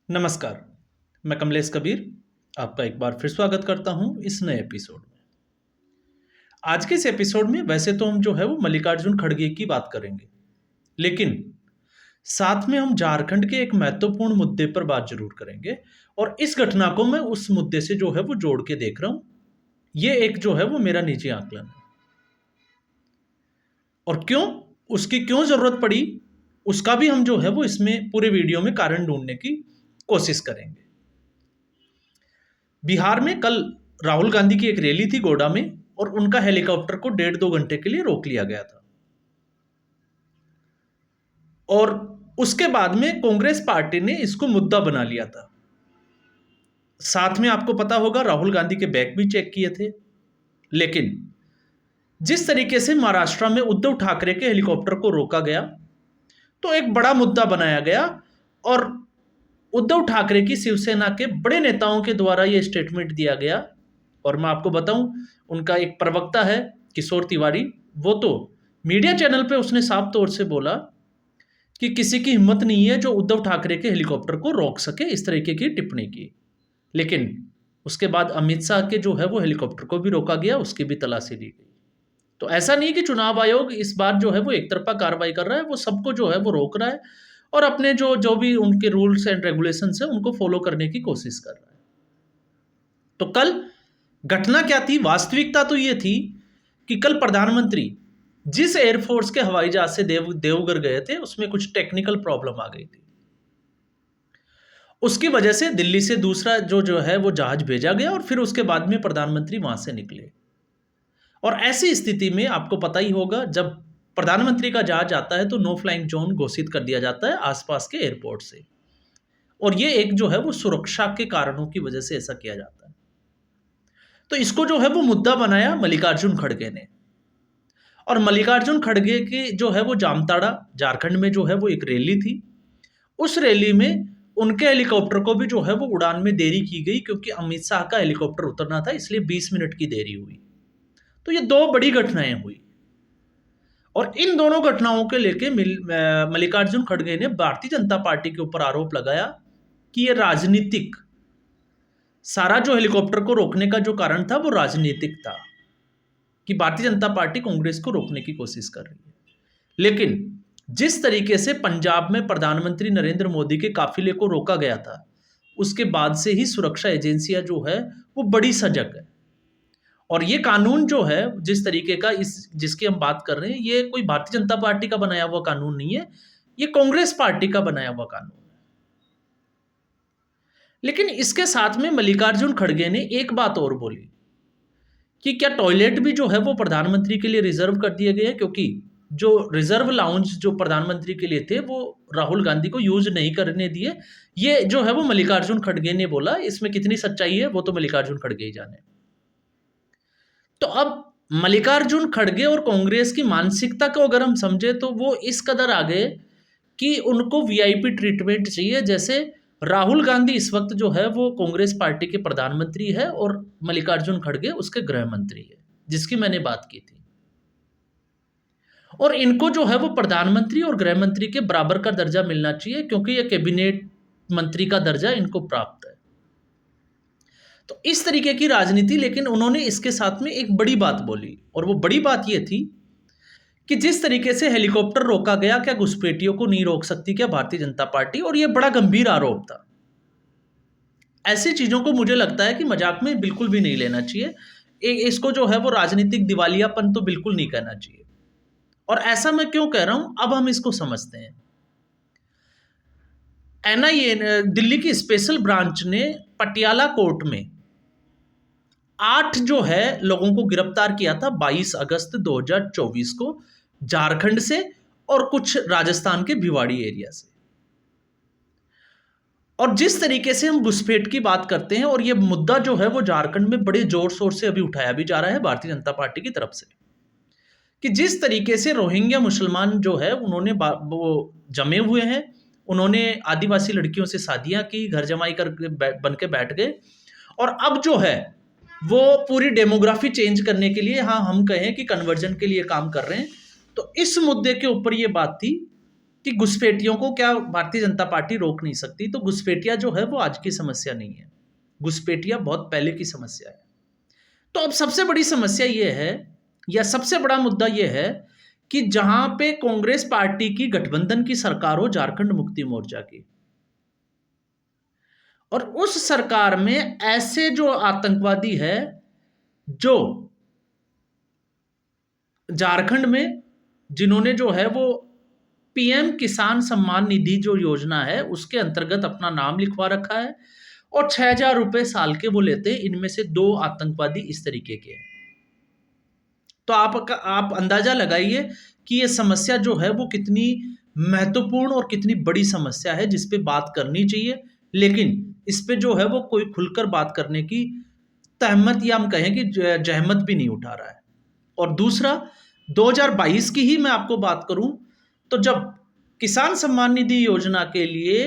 नमस्कार, मैं कमलेश कबीर आपका एक बार फिर स्वागत करता हूं इस नए एपिसोड में। आज के इस एपिसोड में वैसे तो हम जो है वो मल्लिकार्जुन खड़गे की बात करेंगे, लेकिन साथ में हम झारखंड के एक महत्वपूर्ण मुद्दे पर बात जरूर करेंगे और इस घटना को मैं उस मुद्दे से जो है वो जोड़ के देख रहा हूं। ये एक जो है वो मेरा निजी आकलन है और उसकी क्यों जरूरत पड़ी उसका भी हम जो है वो इसमें पूरे वीडियो में कारण ढूंढने की कोशिश करेंगे। बिहार में कल राहुल गांधी की एक रैली थी गोड्डा में और उनका हेलीकॉप्टर को 1.5-2 घंटे के लिए रोक लिया गया था और उसके बाद में कांग्रेस पार्टी ने इसको मुद्दा बना लिया था। साथ में आपको पता होगा राहुल गांधी के बैग भी चेक किए थे, लेकिन जिस तरीके से महाराष्ट्र में उद्धव ठाकरे के हेलीकॉप्टर को रोका गया तो एक बड़ा मुद्दा बनाया गया और उद्धव ठाकरे की शिवसेना के बड़े नेताओं के द्वारा यह स्टेटमेंट दिया गया। और मैं आपको बताऊं, उनका एक प्रवक्ता है किशोर तिवारी, वो तो मीडिया चैनल पे उसने साफ तौर से बोला कि किसी की हिम्मत नहीं है जो उद्धव ठाकरे के हेलीकॉप्टर को रोक सके, इस तरीके की टिप्पणी की। लेकिन उसके बाद अमित शाह के जो है वो हेलीकॉप्टर को भी रोका गया, उसकी भी तलाशी ली गई। तो ऐसा नहीं कि चुनाव आयोग इस बार जो है वो एक तरफा कार्रवाई कर रहा है, वो सबको जो है वो रोक रहा है और अपने जो जो भी उनके रूल्स एंड रेगुलेशंस है उनको फॉलो करने की कोशिश कर रहा है। तो कल घटना क्या थी? वास्तविकता तो ये थी कि कल प्रधानमंत्री जिस एयरफोर्स के हवाई जहाज से देवघर गए थे उसमें कुछ टेक्निकल प्रॉब्लम आ गई थी। उसकी वजह से दिल्ली से दूसरा जो है वो जहाज भेजा गया और फिर उसके बाद में प्रधानमंत्री वहां से निकले। और ऐसी स्थिति में आपको पता ही होगा, जब प्रधानमंत्री का जहाज आता है तो नो फ्लाइंग जोन घोषित कर दिया जाता है आसपास के एयरपोर्ट से, और ये एक जो है वो सुरक्षा के कारणों की वजह से ऐसा किया जाता है। तो इसको जो है वो मुद्दा बनाया मल्लिकार्जुन खड़गे ने, और मल्लिकार्जुन खड़गे की जो है वो जामताड़ा झारखंड में जो है वो एक रैली थी। उस रैली में उनके हेलीकॉप्टर को भी जो है वो उड़ान में देरी की गई क्योंकि अमित शाह का हेलीकॉप्टर उतरना था, इसलिए 20 मिनट की देरी हुई। तो ये दो बड़ी घटनाएं हुई और इन दोनों घटनाओं के लेके मल्लिकार्जुन खड़गे ने भारतीय जनता पार्टी के ऊपर आरोप लगाया कि ये राजनीतिक, सारा जो हेलीकॉप्टर को रोकने का जो कारण था वो राजनीतिक था, कि भारतीय जनता पार्टी कांग्रेस को रोकने की कोशिश कर रही है। लेकिन जिस तरीके से पंजाब में प्रधानमंत्री नरेंद्र मोदी के काफिले को रोका गया था, उसके बाद से ही सुरक्षा एजेंसियां जो है वो बड़ी सजग है। और ये कानून जो है जिस तरीके का जिसकी हम बात कर रहे हैं, ये कोई भारतीय जनता पार्टी का बनाया हुआ कानून नहीं है, ये कांग्रेस पार्टी का बनाया हुआ कानून है। लेकिन इसके साथ में मल्लिकार्जुन खड़गे ने एक बात और बोली कि क्या टॉयलेट भी जो है वो प्रधानमंत्री के लिए रिजर्व कर दिए गए हैं, क्योंकि जो रिजर्व लाउंज जो प्रधानमंत्री के लिए थे वो राहुल गांधी को यूज नहीं करने दिए। ये जो है वो मल्लिकार्जुन खड़गे ने बोला। इसमें कितनी सच्चाई है वो तो मल्लिकार्जुन खड़गे ही जाने। तो अब मल्लिकार्जुन खड़गे और कांग्रेस की मानसिकता को अगर हम समझे तो वो इस कदर आ गए कि उनको वीआईपी ट्रीटमेंट चाहिए। जैसे राहुल गांधी इस वक्त जो है वो कांग्रेस पार्टी के प्रधानमंत्री है और मल्लिकार्जुन खड़गे उसके गृह मंत्री है, जिसकी मैंने बात की थी। और इनको जो है वो प्रधानमंत्री और गृह मंत्री के बराबर का दर्जा मिलना चाहिए, क्योंकि यह कैबिनेट मंत्री का दर्जा इनको प्राप्त है। तो इस तरीके की राजनीति। लेकिन उन्होंने इसके साथ में एक बड़ी बात बोली, और वो बड़ी बात यह थी कि जिस तरीके से हेलीकॉप्टर रोका गया, क्या घुसपैठियों को नहीं रोक सकती क्या भारतीय जनता पार्टी? और यह बड़ा गंभीर आरोप था। ऐसी चीजों को मुझे लगता है कि मजाक में बिल्कुल भी नहीं लेना चाहिए। इसको जो है वो राजनीतिक दिवालियापन तो बिल्कुल नहीं कहना चाहिए। और ऐसा मैं क्यों कह रहा हूं, अब हम इसको समझते हैं। एनआईए दिल्ली की स्पेशल ब्रांच ने पटियाला कोर्ट में 8 जो है लोगों को गिरफ्तार किया था 22 अगस्त 2024 को, झारखंड से और कुछ राजस्थान के भिवाड़ी एरिया से। और जिस तरीके से हम घुसपैठ की बात करते हैं, और ये मुद्दा जो है वो झारखंड में बड़े जोर शोर से अभी उठाया भी जा रहा है भारतीय जनता पार्टी की तरफ से, कि जिस तरीके से रोहिंग्या मुसलमान जो है उन्होंने वो जमे हुए हैं, उन्होंने आदिवासी लड़कियों से शादियां की, घर जमाई कर बन के बैठ गए, और अब जो है वो पूरी डेमोग्राफी चेंज करने के लिए, हाँ हम कहें कि कन्वर्जन के लिए काम कर रहे हैं। तो इस मुद्दे के ऊपर ये बात थी कि घुसपैठियों को क्या भारतीय जनता पार्टी रोक नहीं सकती, तो घुसपैठिया जो है वो आज की समस्या नहीं है, घुसपैठिया बहुत पहले की समस्या है। तो अब सबसे बड़ी समस्या ये है, या सबसे बड़ा मुद्दा ये है, कि जहां पे कांग्रेस पार्टी की गठबंधन की सरकार हो, झारखंड मुक्ति मोर्चा की, और उस सरकार में ऐसे जो आतंकवादी है जो झारखंड में, जिन्होंने जो है वो पीएम किसान सम्मान निधि जो योजना है उसके अंतर्गत अपना नाम लिखवा रखा है, और 6,000 रुपए साल के वो लेते हैं। इनमें से 2 आतंकवादी इस तरीके के हैं। तो आप अंदाजा लगाइए कि ये समस्या जो है वो कितनी महत्वपूर्ण और कितनी बड़ी समस्या है, जिस पे बात करनी चाहिए, लेकिन इस पे जो है वो कोई खुलकर बात करने की तहमत, या हम कहें कि जहमत भी नहीं उठा रहा है। और दूसरा, 2022 की ही मैं आपको बात करूं, तो जब किसान सम्मान निधि योजना के लिए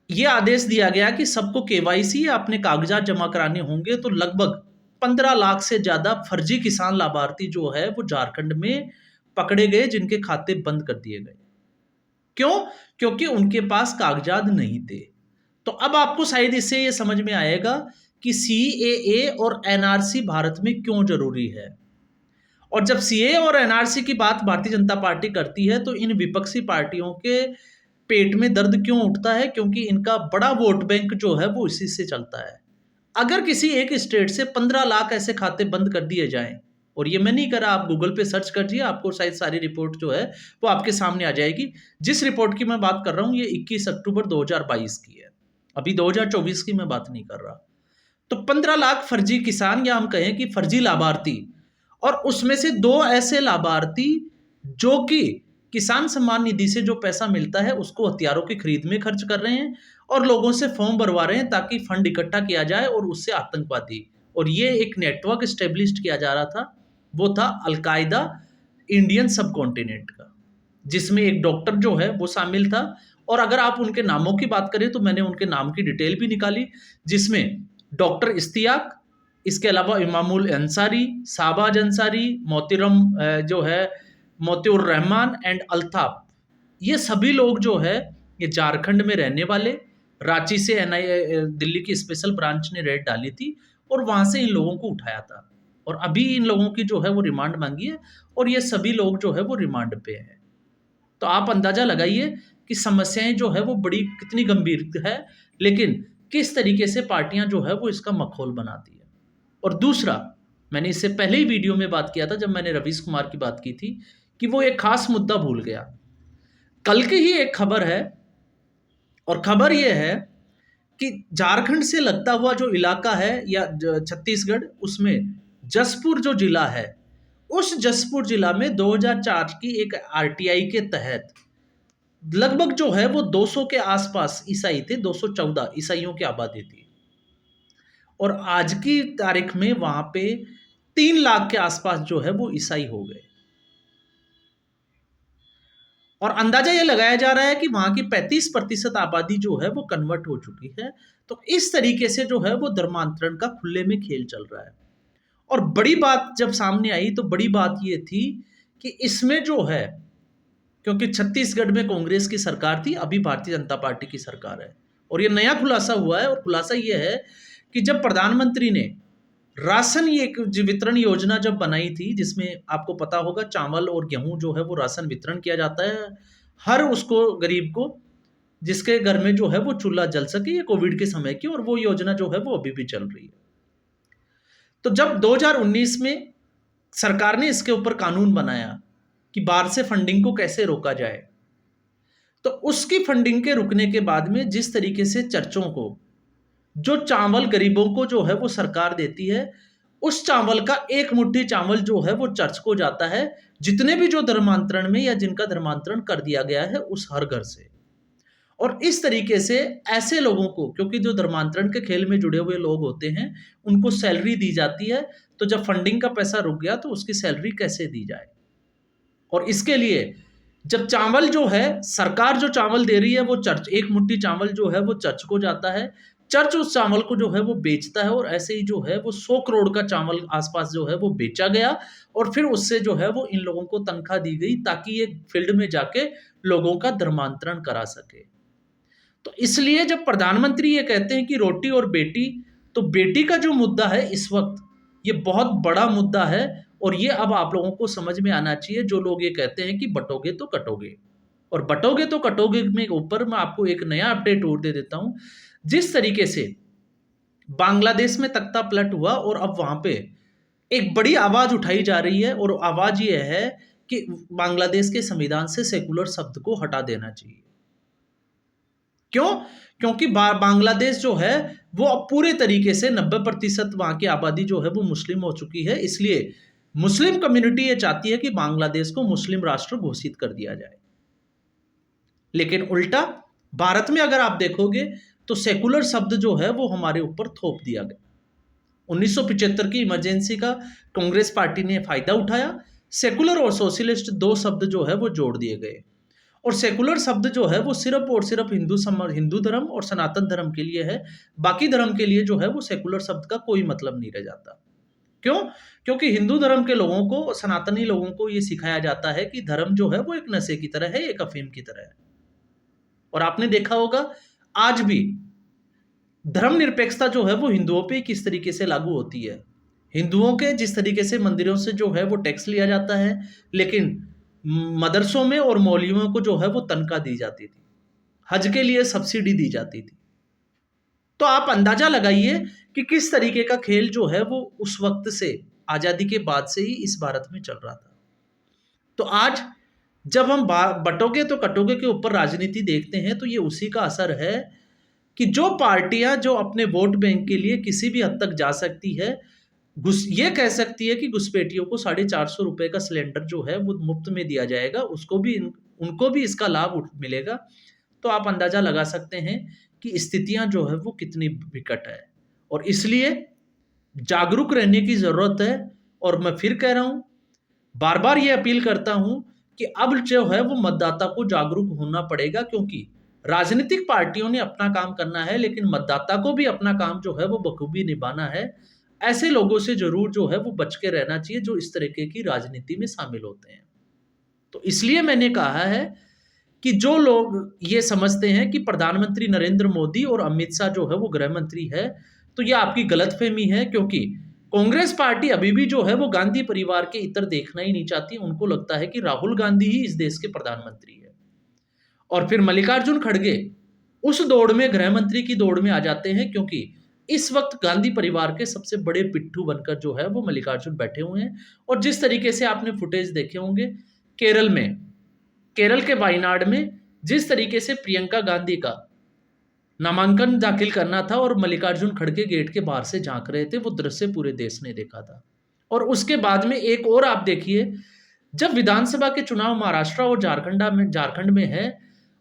यह आदेश दिया गया कि सबको केवाईसी या अपने कागजात जमा कराने होंगे, तो लगभग 15 लाख से ज्यादा फर्जी किसान लाभार्थी जो है वो झारखंड में पकड़े गए, जिनके खाते बंद कर दिए गए। क्यों? क्योंकि उनके पास कागजात नहीं थे। तो अब आपको शायद इससे ये समझ में आएगा कि सीएए और एनआरसी भारत में क्यों जरूरी है। और जब सीएए और एनआरसी की बात भारतीय जनता पार्टी करती है, तो इन विपक्षी पार्टियों के पेट में दर्द क्यों उठता है? क्योंकि इनका बड़ा वोट बैंक जो है वो इसी से चलता है। अगर किसी एक स्टेट से 15 लाख ऐसे खाते बंद कर दिए जाएं, और ये मैं नहीं करा, आप गूगल पे सर्च करिए, आपको शायद सारी रिपोर्ट जो है वो आपके सामने आ जाएगी। जिस रिपोर्ट की मैं बात कर रहा हूं ये 21 अक्टूबर 2022 की है, अभी 2024 की मैं बात नहीं कर रहा। तो 15 लाख फर्जी किसान, या हम कहें कि फर्जी लाभार्थी, और उसमें से 2 ऐसे लाभार्थी जो कि किसान सम्मान निधि से जो पैसा मिलता है उसको हथियारों की खरीद में खर्च कर रहे हैं, और लोगों से फॉर्म भरवा रहे हैं ताकि फंड इकट्ठा किया जाए और उससे आतंकवादी, और ये एक नेटवर्क स्टेब्लिश किया जा रहा था, वो था अलकायदा इंडियन सब कॉन्टिनेंट का, जिसमें एक डॉक्टर जो है वो शामिल था। और अगर आप उनके नामों की बात करें तो मैंने उनके नाम की डिटेल भी निकाली, जिसमें डॉक्टर इश्तियाक, इसके अलावा इमामुल अंसारी, शाहबाज अंसारी, मोतीराम जो है मोतिउर रहमान एंड अल्ताफ, ये सभी लोग जो है ये झारखंड में रहने वाले, रांची से एनआईए दिल्ली की स्पेशल ब्रांच ने रेड डाली थी और वहां से इन लोगों को उठाया था, और अभी इन लोगों की जो है वो रिमांड मांगी है, और ये सभी लोग जो है वो रिमांड पे हैं। तो आप अंदाजा लगाइए कि समस्याएं जो है वो बड़ी कितनी गंभीर है, लेकिन किस तरीके से पार्टियां जो है वो इसका मखौल बनाती है। और दूसरा, मैंने इससे पहले ही वीडियो में बात किया था जब मैंने रवीश कुमार की बात की थी, कि वो एक खास मुद्दा भूल गया। कल की ही एक खबर है, और खबर यह है कि झारखंड से लगता हुआ जो इलाका है या छत्तीसगढ़, उसमें जसपुर जो जिला है, उस जसपुर जिला में 2004 की एक आरटीआई के तहत लगभग जो है वो 200 के आसपास ईसाई थे, 214 ईसाइयों की आबादी थी, और आज की तारीख में वहां पे 3 लाख के आसपास जो है वो ईसाई हो गए। और अंदाजा यह लगाया जा रहा है कि वहां की 35% आबादी जो है वो कन्वर्ट हो चुकी है। तो इस तरीके से जो है वो धर्मांतरण का खुले में खेल चल रहा है। और बड़ी बात जब सामने आई तो बड़ी बात ये थी कि इसमें जो है, क्योंकि छत्तीसगढ़ में कांग्रेस की सरकार थी, अभी भारतीय जनता पार्टी की सरकार है, और ये नया खुलासा हुआ है, और खुलासा ये है कि जब प्रधानमंत्री ने राशन ये एक वितरण योजना जब बनाई थी, जिसमें आपको पता होगा चावल और गेहूं जो है वो राशन वितरण किया जाता है हर उसको गरीब को, जिसके घर में जो है वो चूल्हा जल सके, ये कोविड के समय की, और वो योजना जो है वो अभी भी चल रही है। तो जब 2019 में सरकार ने इसके ऊपर कानून बनाया कि बाहर से फंडिंग को कैसे रोका जाए, तो उसकी फंडिंग के रुकने के बाद में जिस तरीके से चर्चों को जो चावल गरीबों को जो है वो सरकार देती है, उस चावल का एक मुट्ठी चावल जो है वो चर्च को जाता है, जितने भी जो धर्मांतरण में या जिनका धर्मांतरण कर दिया गया है उस हर घर से। और इस तरीके से ऐसे लोगों को, क्योंकि जो धर्मांतरण के खेल में जुड़े हुए लोग होते हैं उनको सैलरी दी जाती है, तो जब फंडिंग का पैसा रुक गया तो उसकी सैलरी कैसे दी जाए। और इसके लिए जब चावल जो है, सरकार जो चावल दे रही है वो चर्च, एक मुट्ठी चावल जो है वो चर्च को जाता है, चर्च उस चावल को जो है वो बेचता है, और ऐसे ही जो है वो 100 करोड़ का चावल आसपास जो है वो बेचा गया, और फिर उससे जो है वो इन लोगों को तनख्वाह दी गई ताकि ये फील्ड में जाके लोगों का धर्मांतरण करा सके। तो इसलिए जब प्रधानमंत्री ये कहते हैं कि रोटी और बेटी, तो बेटी का जो मुद्दा है इस वक्त ये बहुत बड़ा मुद्दा है, और ये अब आप लोगों को समझ में आना चाहिए जो लोग ये कहते हैं कि बटोगे तो कटोगे। और बटोगे तो कटोगे में ऊपर मैं आपको एक नया अपडेट और दे देता हूं। जिस तरीके से बांग्लादेश में तख्ता पलट हुआ और अब वहां पे एक बड़ी आवाज उठाई जा रही है, और आवाज ये है कि बांग्लादेश के संविधान से सेकुलर शब्द को हटा देना चाहिए। क्यों? क्योंकि बांग्लादेश जो है वो अब पूरे तरीके से 90% वहां की आबादी जो है वो मुस्लिम हो चुकी है। इसलिए मुस्लिम कम्युनिटी ये चाहती है कि बांग्लादेश को मुस्लिम राष्ट्र घोषित कर दिया जाए। लेकिन उल्टा भारत में अगर आप देखोगे तो सेकुलर शब्द जो है वो हमारे ऊपर थोप दिया गया। 1975 की इमरजेंसी का कांग्रेस पार्टी ने फायदा उठाया, सेकुलर और सोशलिस्ट दो शब्द जो है वो जोड़ दिए गए, और सेकुलर शब्द जो है वो सिर्फ और सिर्फ हिंदू धर्म और सनातन धर्म के लिए है। बाकी धर्म के लिए जो है वो सेकुलर शब्द का कोई मतलब नहीं रह जाता। क्यों? क्योंकि हिंदू धर्म के लोगों को, सनातनी लोगों को ये सिखाया जाता है कि धर्म जो है वो एक नशे की तरह है, एक अफीम की तरह है। और आपने देखा होगा आज भी धर्मनिरपेक्षता जो है वो हिंदुओं पे किस तरीके से लागू होती है। हिंदुओं के जिस तरीके से मंदिरों से जो है वो टैक्स लिया जाता है, लेकिन मदरसों में और मौलवियों को जो है वो तनख्वाह दी जाती थी, हज के लिए सब्सिडी दी जाती थी। तो आप अंदाजा लगाइए कि किस तरीके का खेल जो है वो उस वक्त से, आजादी के बाद से ही इस भारत में चल रहा था। तो आज जब हम बटोगे तो कटोगे के ऊपर राजनीति देखते हैं तो ये उसी का असर है कि जो पार्टियां जो अपने वोट बैंक के लिए किसी भी हद तक जा सकती है, ये कह सकती है कि घुसपैठियों को 450 रुपए का सिलेंडर जो है वो मुफ्त में दिया जाएगा, उनको भी इसका लाभ मिलेगा। तो आप अंदाजा लगा सकते हैं कि स्थितियां जो है वो कितनी विकट है, और इसलिए जागरूक रहने की जरूरत है। और मैं फिर कह रहा हूं, बार बार ये अपील करता हूं कि अब जो है वो मतदाता को जागरूक होना पड़ेगा, क्योंकि राजनीतिक पार्टियों ने अपना काम करना है, लेकिन मतदाता को भी अपना काम जो है वो बखूबी निभाना है। ऐसे लोगों से जरूर जो है वो बच के रहना चाहिए जो इस तरीके की राजनीति में शामिल होते हैं। तो इसलिए मैंने कहा है कि जो लोग ये समझते हैं कि प्रधानमंत्री नरेंद्र मोदी और अमित शाह जो है वो गृह मंत्री है, तो ये आपकी गलतफहमी है। क्योंकि कांग्रेस पार्टी अभी भी जो है वो गांधी परिवार के इतर देखना ही नहीं चाहती। उनको लगता है कि राहुल गांधी ही इस देश के प्रधानमंत्री है। और फिर मल्लिकार्जुन खड़गे उस दौड़ में, गृह मंत्री की दौड़ में आ जाते हैं, क्योंकि इस वक्त गांधी परिवार के सबसे बड़े पिट्ठू बनकर जो है वो मल्लिकार्जुन बैठे हुए हैं। और जिस तरीके से आपने फुटेज देखे होंगे केरल में, केरल के वायनाड में जिस तरीके से प्रियंका गांधी का नामांकन दाखिल करना था और मल्लिकार्जुन खड़गे गेट के बाहर से झांक रहे थे, वो दृश्य पूरे देश ने देखा था। और उसके बाद में एक और आप देखिए, जब विधानसभा के चुनाव महाराष्ट्र और झारखंड में है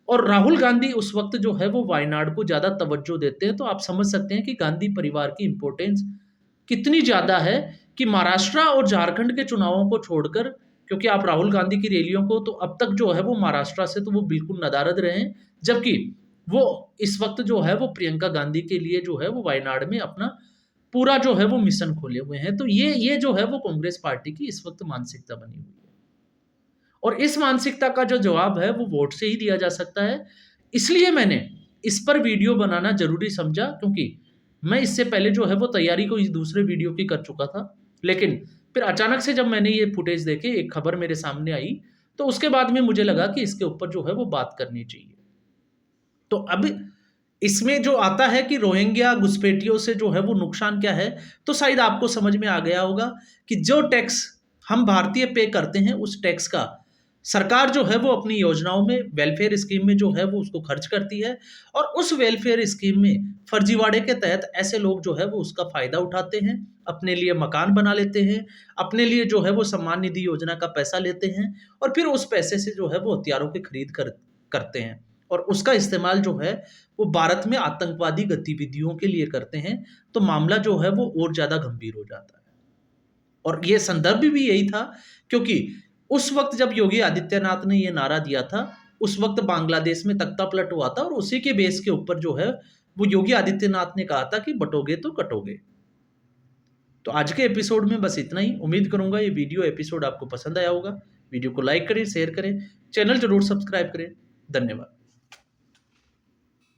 और राहुल गांधी उस वक्त जो है वो वायनाड को ज्यादा तवज्जो देते हैं, तो आप समझ सकते हैं कि गांधी परिवार की इंपॉर्टेंस कितनी ज्यादा है कि महाराष्ट्र और झारखंड के चुनावों को छोड़कर, क्योंकि आप राहुल गांधी की रैलियों को तो अब तक जो है वो महाराष्ट्र से तो वो बिल्कुल नदारद रहे हैं, जबकि वो इस वक्त जो है वो प्रियंका गांधी के लिए जो है वो वायनाड में अपना पूरा जो है वो मिशन खोले हुए हैं। तो ये जो है वो कांग्रेस पार्टी की इस वक्त मानसिकता बनी हुई है, और इस मानसिकता का जो जवाब है वो वोट से ही दिया जा सकता है। इसलिए मैंने इस पर वीडियो बनाना जरूरी समझा, क्योंकि मैं इससे पहले जो है वो तैयारी को इस दूसरे वीडियो की कर चुका था, लेकिन फिर अचानक से जब मैंने ये फुटेज देखे, एक खबर मेरे सामने आई, तो उसके बाद में मुझे लगा कि इसके ऊपर जो है वो बात करनी चाहिए। तो अब इसमें जो आता है कि रोहिंग्या घुसपैठियों से जो है वो नुकसान क्या है, तो शायद आपको समझ में आ गया होगा कि जो टैक्स हम भारतीय पे करते हैं, उस टैक्स का सरकार जो है वो अपनी योजनाओं में, वेलफेयर स्कीम में जो है वो उसको खर्च करती है, और उस वेलफेयर स्कीम में फर्जीवाड़े के तहत ऐसे लोग जो है वो उसका फायदा उठाते हैं, अपने लिए मकान बना लेते हैं, अपने लिए जो है वो सम्मान निधि योजना का पैसा लेते हैं, और फिर उस पैसे से जो है वो हथियारों की खरीद करते हैं, और उसका इस्तेमाल जो है वो भारत में आतंकवादी गतिविधियों के लिए करते हैं। तो मामला जो है वो और ज्यादा गंभीर हो जाता है। और ये संदर्भ भी यही था, क्योंकि उस वक्त जब योगी आदित्यनाथ ने ये नारा दिया था, उस वक्त बांग्लादेश में तख्ता पलट हुआ था, और उसी के बेस के ऊपर जो है वो योगी आदित्यनाथ ने कहा था कि बटोगे तो कटोगे। तो आज के एपिसोड में बस इतना ही। उम्मीद करूंगा ये वीडियो एपिसोड आपको पसंद आया होगा। वीडियो को लाइक करें, शेयर करें, चैनल ज़रूर सब्सक्राइब करें। धन्यवाद।